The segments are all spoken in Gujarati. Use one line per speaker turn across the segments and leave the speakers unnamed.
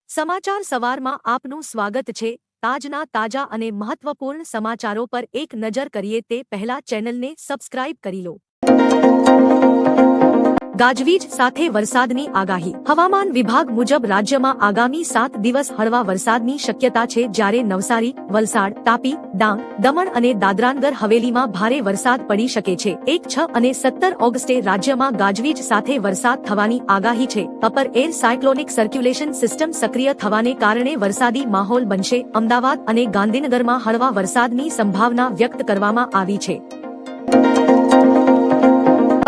સમાચાર સવારમાં આપનું સ્વાગત છે। તાજના તાજા અને મહત્વપૂર્ણ સમાચારો પર એક નજર કરીએ તે પહેલા ચેનલને સબસ્ક્રાઇબ કરી લો। ગાજવીજ સાથે વરસાદની આગાહી। હવામાન વિભાગ મુજબ રાજ્યમાં આગામી 7 દિવસ હળવા વરસાદની શક્યતા છે, જ્યારે નવસારી, વલસાડ, તાપી, ડાંગ, દમણ અને દાદરાનગર હવેલીમાં ભારે વરસાદ પડી શકે છે। 1, 6 અને 17 ઓગસ્ટે રાજ્યમાં ગાજવીજ સાથે વરસાદ થવાની આગાહી છે। Upper air cyclonic circulation system સક્રિય થવાને કારણે વરસાદી માહોલ બનશે। અમદાવાદ અને ગાંધીનગરમાં હળવા વરસાદની સંભાવના વ્યક્ત કરવામાં આવી છે।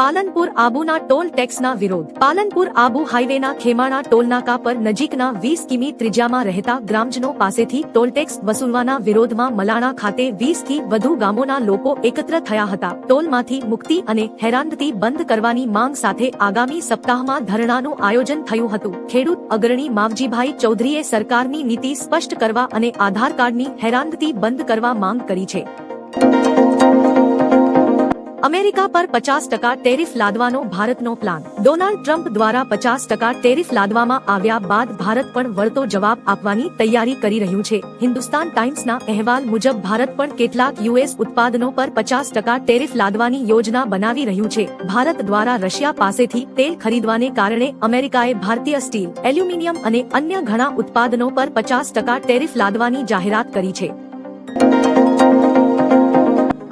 પાલનપુર આબુના ટોલ ટેક્સના વિરોધ। પાલનપુર આબુ હાઈવેના ખેમાણા ટોલનાકા પર નજીકના 20 કિમી ત્રિજ્યામાં રહેતા ગ્રામજનો પાસેથી ટોલટેક્સ વસૂલવાના વિરોધમાં મલાણા ખાતે 20 થી વધુ ગામોના લોકો એકત્ર થયા હતા। ટોલમાંથી મુક્તિ અને હેરાનગતિ બંધ કરવાની માંગ સાથે આગામી સપ્તાહમાં ધરણાનું આયોજન થયું હતું। ખેડૂત અગ્રણી માવજીભાઈ ચૌધરીએ સરકારની નીતિ સ્પષ્ટ કરવા અને આધાર કાર્ડની હેરાનગતિ બંધ કરવા માંગ કરી છે। અમેરિકા પર 50% ટેરિફ લાદવાનો ભારતનો પ્લાન। ડોનાલ્ડ ટ્રમ્પ દ્વારા 50% ટેરિફ લાદવામાં આવ્યા બાદ ભારત પણ વળતો જવાબ આપવાની તૈયારી કરી રહ્યું છે। હિન્દુસ્તાન ટાઈમ્સના અહેવાલ મુજબ ભારત પણ કેટલાક યુએસ ઉત્પાદનો પર 50% ટેરિફ લાદવાની યોજના બનાવી રહ્યું છે। ભારત દ્વારા રશિયા પાસેથી તેલ ખરીદવાને કારણે અમેરિકાએ ભારતીય સ્ટીલ, એલ્યુમિનિયમ અને અન્ય ઘણા ઉત્પાદનો પર 50% ટેરિફ લાદવાની જાહેરાત કરી છે।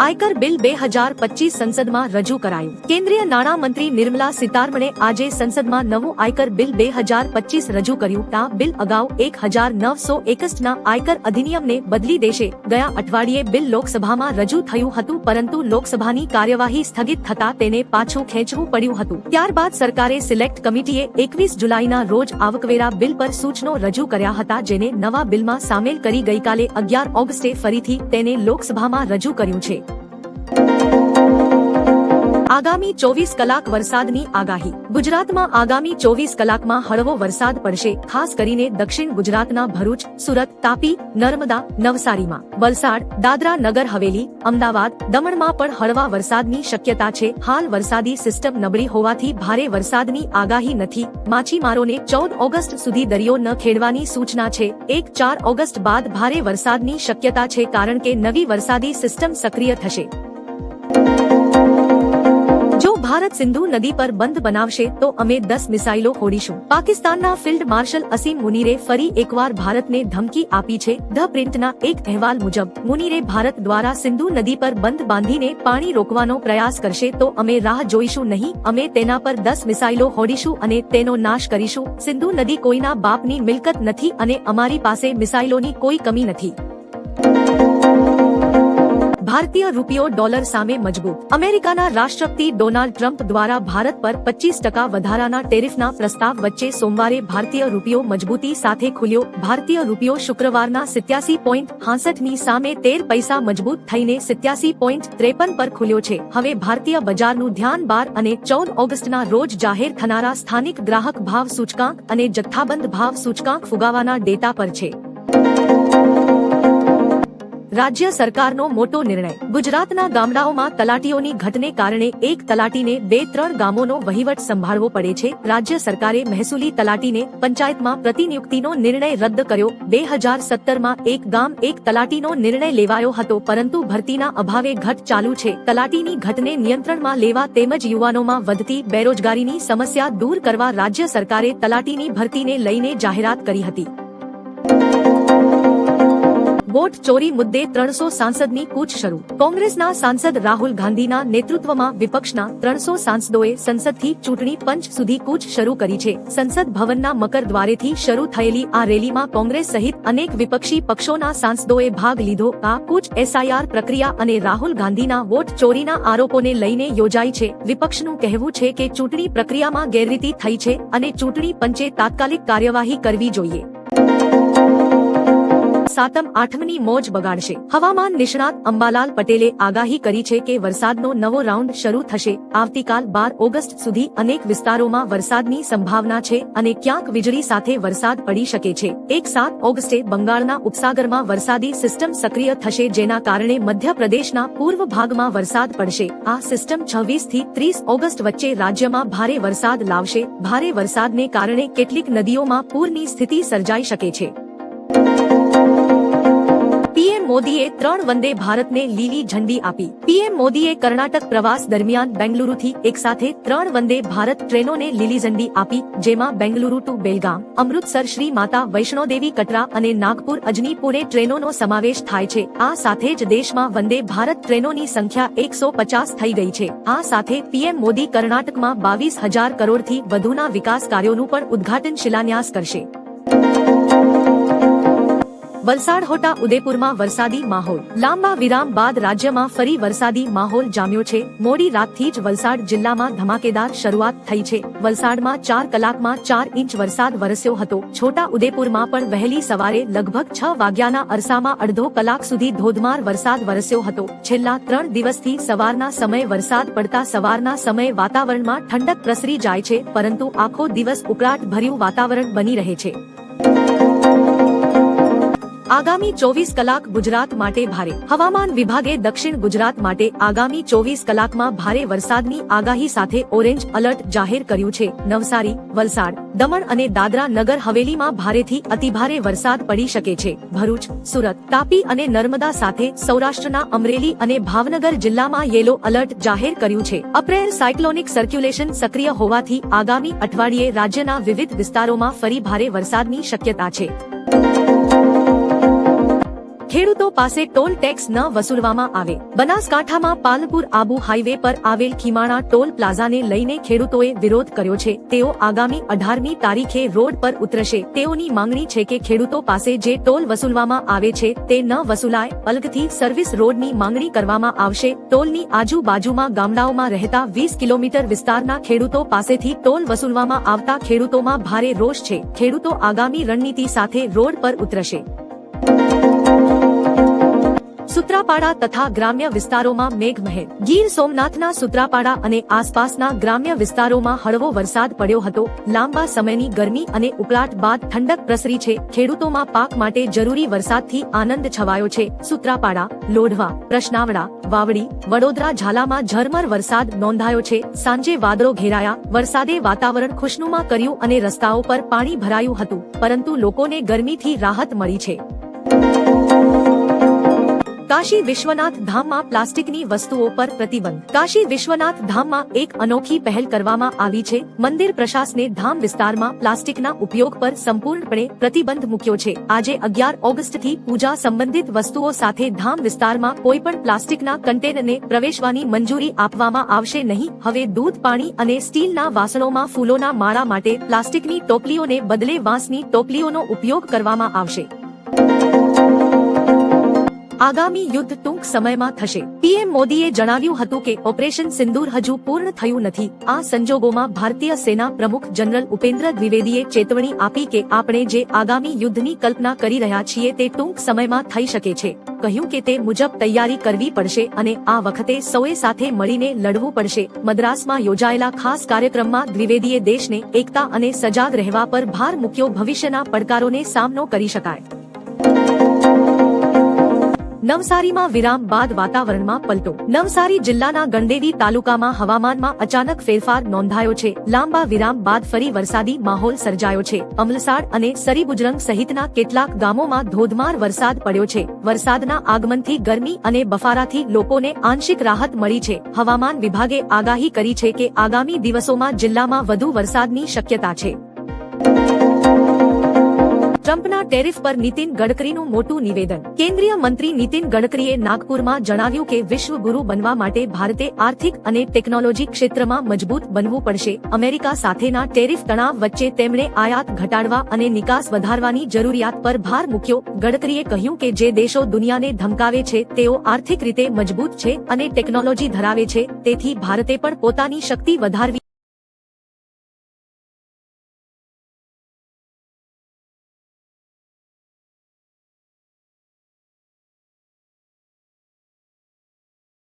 આયકર બિલ 2025 સંસદમાં રજૂ કરાયું। કેન્દ્રીય નાણાં મંત્રી નિર્મલા સીતારમણે આજે સંસદમાં નવું આયકર બિલ 2025 રજૂ કર્યું। આ બિલ અગાઉ 1961ના આયકર અધિનિયમને બદલી દેશે। ગયા અઠવાડિયે બિલ લોકસભામાં રજૂ થયું હતું, પરંતુ લોકસભાની કાર્યવાહી સ્થગિત થતા તેને પાછું ખેંચવું પડ્યું હતું। ત્યારબાદ સરકારે સિલેક્ટ કમિટીએ 21 જુલાઈના રોજ આવકવેરા બિલ પર સૂચનો રજૂ કર્યા હતા, જેને નવા બિલમાં સામેલ કરી ગઈકાલે 11 ઓગસ્ટે ફરીથી તેને લોકસભામાં રજૂ કર્યું છે। આગામી 24 કલાક વરસાદની આગાહી। ગુજરાતમાં આગામી 24 કલાકમાં હળવો વરસાદ પડશે, ખાસ કરીને દક્ષિણ ગુજરાતના ભરૂચ, સુરત, તાપી, નર્મદા, નવસારીમાં, વલસાડ, દાદરા નગર હવેલી, અમદાવાદ, દમણમાં પણ હળવા વરસાદની શક્યતા છે। હાલ વરસાદી સિસ્ટમ નબળી હોવાથી ભારે વરસાદની આગાહી નથી। માછીમારોને 14 ઓગસ્ટ સુધી દરિયો ન ખેડવાની સૂચના છે। 1-4 ઓગસ્ટ બાદ ભારે વરસાદની શક્યતા છે, કારણ કે નવી વરસાદી સિસ્ટમ સક્રિય થશે। જો ભારત સિંધુ નદી પર બંધ બનાવશે તો અમે 10 મિસાઇલો છોડીશું। પાકિસ્તાનના ફિલ્ડ માર્શલ અસીમ મુનીરે ફરી એકવાર ભારતને ધમકી આપી છે। ધ પ્રિન્ટના એક અહેવાલ મુજબ મુનીરે ભારત દ્વારા સિંધુ નદી પર બંધ બાંધીને પાણી રોકવાનો પ્રયાસ કરશે તો અમે રાહ જોઈશું નહીં, અમે તેના પર 10 મિસાઇલો છોડીશું અને તેનો નાશ કરીશું। સિંધુ નદી કોઈના બાપની મિલકત નથી અને અમારી પાસે મિસાઇલોની કોઈ કમી નથી। ભારતીય રૂપિયો ડોલર સામે મજબૂત। અમેરિકાના રાષ્ટ્રપતિ ડોનાલ્ડ ટ્રમ્પ દ્વારા ભારત પર 25% વધારાના ટેરિફના પ્રસ્તાવ વચ્ચે સોમવારે ભારતીય રૂપિયો મજબૂતી સાથે ખુલ્યો। ભારતીય રૂપિયો શુક્રવારના 87.68ની સામે 13 પૈસા મજબૂત થઈને 87.53 પર ખુલ્યો છે। હવે ભારતીય બજારનું ધ્યાન 12 અને 14 ઓગસ્ટના રોજ જાહેર થનારા સ્થાનિક ગ્રાહક ભાવ સૂચકાંક અને જથ્થાબંધ ભાવ સૂચકાંક ફુગાવાના ડેટા પર છે। રાજ્ય સરકારનો મોટો નિર્ણય। ગુજરાતના ગામડાઓમાં તલાટીઓની ઘટને કારણે એક તલાટીને 2-3 ગામોનો વહીવટ સંભાળવો પડે છે। રાજ્ય સરકારે મહેસૂલી તલાટીને પંચાયતમાં પ્રતિનિયુક્તિનો નિર્ણય રદ કર્યો। 2017માં એક ગામ એક તલાટીનો નિર્ણય લેવાયો હતો, પરંતુ ભરતીના અભાવે ઘટ ચાલુ છે। તલાટીની ઘટને નિયંત્રણમાં લેવા તેમજ યુવાનોમાં વધતી બેરોજગારીની સમસ્યા દૂર કરવા રાજ્ય સરકારે તલાટીની ભરતીને લઈને જાહેરાત કરી હતી। વોટ ચોરી મુદ્દે 300 સાંસદની કૂચ શરૂ। કોંગ્રેસના સાંસદ રાહુલ ગાંધીના નેતૃત્વમાં વિપક્ષના 300 સાંસદોએ સંસદથી ચૂંટણી પંચ સુધી કૂચ શરૂ કરી છે। સંસદ ભવનના મકર દ્વારેથી શરૂ થયેલી આ રેલીમાં કોંગ્રેસ સહિત અનેક વિપક્ષી પક્ષોના સાંસદોએ ભાગ લીધો। આ કૂચ એસઆઈઆર પ્રક્રિયા અને રાહુલ ગાંધીના વોટ ચોરીના આરોપોને લઈને યોજાઈ છે। વિપક્ષનું કહેવું છે કે ચૂંટણી પ્રક્રિયામાં ગેરરીતિ થઈ છે અને ચૂંટણી પંચે તાત્કાલિક કાર્યવાહી કરવી જોઈએ। સાતમ આઠમની મોજ બગાડશે. હવામાન નિષ્ણાત અંબાલાલ પટેલે આગાહી કરી છે કે વરસાદનો નવો રાઉન્ડ શરૂ થશે. આવતીકાલ 12 ઓગસ્ટ સુધી અનેક વિસ્તારોમાં વરસાદની સંભાવના છે અને ક્યાંક વીજળી સાથે વરસાદ પડી શકે છે. 7 ઓગસ્ટે બંગાળના ઉપસાગરમાં વરસાદી સિસ્ટમ સક્રિય થશે, જેના કારણે મધ્યપ્રદેશના પૂર્વ ભાગમાં વરસાદ પડશે. આ સિસ્ટમ 26 થી 30 ઓગસ્ટ વચ્ચે રાજ્યમાં ભારે વરસાદ લાવશે. ભારે વરસાદને કારણે કેટલીક નદીઓમાં પૂરની સ્થિતિ સર્જાઈ શકે છે. પીએમ મોદીએ 3 વંદે ભારતને લીલી ઝંડી આપી. પીએમ મોદીએ કર્ણાટક પ્રવાસ દરમિયાન બેંગલુરુથી એકસાથે 3 વંદે ભારત ટ્રેનોને લીલી ઝંડી આપી, જેમાં બેંગલુરુ ટુ બેલગામ, અમૃતસર શ્રી માતા વૈષ્ણોદેવી કટરા અને નાગપુર અજની પુણે ટ્રેનોનો સમાવેશ થાય છે. આ સાથે જ દેશમાં વંદે ભારત ટ્રેનોની સંખ્યા 150 થઈ ગઈ છે. આ સાથે પીએમ મોદી કર્ણાટકમાં 22,000 કરોડથી વધુના વિકાસ કાર્યોનું પણ ઉદ્ઘાટન શિલાન્યાસ કરશે. વલસાડ છોટા ઉદેપુરમાં વરસાદી માહોલ. લાંબા વિરામ બાદ રાજ્યમાં ફરી વરસાદી માહોલ જામ્યો છે. મોડી રાતથી જ વલસાડ જિલ્લામાં ધમાકેદાર શરૂઆત થઈ છે. વલસાડમાં 4 કલાકમાં 4 ઇંચ વરસાદ વરસ્યો હતો. છોટા ઉદેપુરમાં પણ વહેલી સવારે લગભગ 6 વાગ્યાના અરસામાં અડધો કલાક સુધી ધોધમાર વરસાદ વરસ્યો હતો. છેલ્લા 3 દિવસથી સવારના સમયે વરસાદ પડતા સવારના સમયે વાતાવરણમાં ઠંડક પ્રસરી જાય છે, પરંતુ આખો દિવસ ઉકળાટ ભર્યું વાતાવરણ બની રહે છે. આગામી 24 કલાક ગુજરાત માટે ભારે. હવામાન વિભાગે દક્ષિણ ગુજરાત માટે આગામી 24 કલાકમાં ભારે વરસાદની આગાહી સાથે ઓરેન્જ એલર્ટ જાહેર કર્યું છે. નવસારી, વલસાડ, દમણ અને દાદરા નગર હવેલીમાં ભારેથી અતિભારે વરસાદ પડી શકે છે. ભરૂચ, સુરત, તાપી અને નર્મદા સાથે સૌરાષ્ટ્રના અમરેલી અને ભાવનગર જિલ્લામાં યેલો એલર્ટ જાહેર કર્યું છે. અપ્રેલ સાયક્લોનિક સર્ક્યુલેશન સક્રિય હોવાથી આગામી અઠવાડિયે રાજ્યના વિવિધ વિસ્તારોમાં ફરી ભારે વરસાદની શક્યતા છે. ખેડૂતો પાસે ટોલ ટેક્સ ન વસૂલવામાં આવે. બનાસકાંઠામાં પાલનપુર આબુ હાઈવે પર આવેલ ખીમાણા ટોલ પ્લાઝાને લઈને ખેડૂતોએ વિરોધ કર્યો છે. તેઓ આગામી 18મી તારીખે રોડ પર ઉતરશે. તેઓની માંગણી છે કે ખેડૂતો પાસે જે ટોલ વસૂલવામાં આવે છે તે ન વસૂલાય. અલગથી સર્વિસ રોડની માંગણી કરવામાં આવશે. ટોલની આજુબાજુમાં ગામડાઓમાં રહેતા 20 કિલોમીટર વિસ્તારના ખેડૂતો પાસેથી ટોલ વસૂલવામાં આવતા ખેડૂતોમાં ભારે રોષ છે. ખેડૂતો આગામી રણનીતિ સાથે રોડ પર ઉતરશે. સુત્રાપાડા તથા ગ્રામ્ય વિસ્તારોમાં મેઘમહેર. ગીર સોમનાથના સુત્રાપાડા અને આસપાસના ગ્રામ્ય વિસ્તારોમાં હળવો વરસાદ પડ્યો હતો. લાંબા સમયની ગરમી અને ઉકળાટ બાદ ઠંડક પ્રસરી છે. ખેડૂતોમાં પાક માટે જરૂરી વરસાદથી આનંદ છવાયો છે. સુત્રાપાડા, લોઢવા, પ્રશ્નાવડા, વાવડી, વડોદરા ઝાલામાં ઝરમર વરસાદ નોંધાયો છે. સાંજે વાદળો ઘેરાયા. વરસાદે વાતાવરણ ખુશનુમા કર્યું અને રસ્તાઓ પર પાણી ભરાયું હતું, પરંતુ લોકોને ગરમીથી રાહત મળી છે. કાશી વિશ્વનાથ ધામમાં પ્લાસ્ટિકની વસ્તુઓ પર પ્રતિબંધ. કાશી વિશ્વનાથ ધામમાં એક અનોખી પહેલ કરવામાં આવી છે. મંદિર પ્રશાસને ધામ વિસ્તારમાં પ્લાસ્ટિકના ઉપયોગ પર સંપૂર્ણપણે પ્રતિબંધ મૂક્યો છે. આજે 11 ઓગસ્ટથી પૂજા સંબંધિત વસ્તુઓ સાથે ધામ વિસ્તારમાં કોઈ પણ પ્લાસ્ટિકના કન્ટેનરને પ્રવેશવાની મંજૂરી આપવામાં આવશે નહીં. હવે દૂધ, પાણી અને સ્ટીલના વાસણોમાં ફૂલોના માળા માટે પ્લાસ્ટિકની ટોપલીઓને બદલે વાંસની ટોપલીઓનો ઉપયોગ કરવામાં આવશે. આગામી યુદ્ધ ટૂંક સમયમાં થશે. પીએમ મોદીએ જણાવ્યું હતું કે ઓપરેશન સિંદૂર હજુ પૂર્ણ થયું નથી. આ સંજોગોમાં ભારતીય સેના પ્રમુખ જનરલ ઉપેન્દ્ર દ્વિવેદીએ ચેતવણી આપી કે આપણે જે આગામી યુદ્ધની કલ્પના કરી રહ્યા છીએ તે ટૂંક સમયમાં થઈ શકે છે. કહ્યું કે તે મુજબ તૈયારી કરવી પડશે અને આ વખતે સૌએ સાથે મળીને લડવું પડશે. મદ્રાસમાં યોજાયેલા ખાસ કાર્યક્રમમાં દ્વિવેદીએ દેશને એકતા અને સજાગ રહેવા પર ભાર મૂક્યો. ભવિષ્યના પડકારોને સામનો કરી શકાય. નવસારીમાં વિરામ બાદ વાતાવરણમાં પલટો. નવસારી જિલ્લાના ગણદેવી તાલુકામાં હવામાનમાં અચાનક ફેરફાર નોંધાયો છે. લાંબા વિરામ બાદ ફરી વરસાદી માહોલ સર્જાયો છે. અમલસાડ અને સરીબુજરંગ સહિતના કેટલાક ગામોમાં ધોધમાર વરસાદ પડ્યો છે. વરસાદના આગમનથી ગરમી અને બફારાથી લોકોને આંશિક રાહત મળી છે. હવામાન વિભાગે આગાહી કરી છે કે આગામી દિવસોમાં જિલ્લામાં વધુ વરસાદની શક્યતા છે. ટ્રમ્પના ટેરિફ પર નીતિન ગડકરીનું મોટું નિવેદન. કેન્દ્રીય મંત્રી નીતિન ગડકરીએ નાગપુરમાં જણાવ્યું કે વિશ્વગુરુ બનવા માટે ભારતે આર્થિક અને ટેકનોલોજી ક્ષેત્રમાં મજબૂત બનવું પડશે. અમેરિકા સાથેના ટેરિફ તણાવ વચ્ચે તેમણે આયાત ઘટાડવા અને નિકાસ વધારવાની જરૂરિયાત પર ભાર મૂક્યો. ગડકરીએ કહ્યું કે જે દેશો દુનિયાને ધમકાવે છે તેઓ આર્થિક રીતે મજબૂત છે અને ટેકનોલોજી ધરાવે છે, તેથી ભારતે પણ પોતાની શક્તિ વધારવી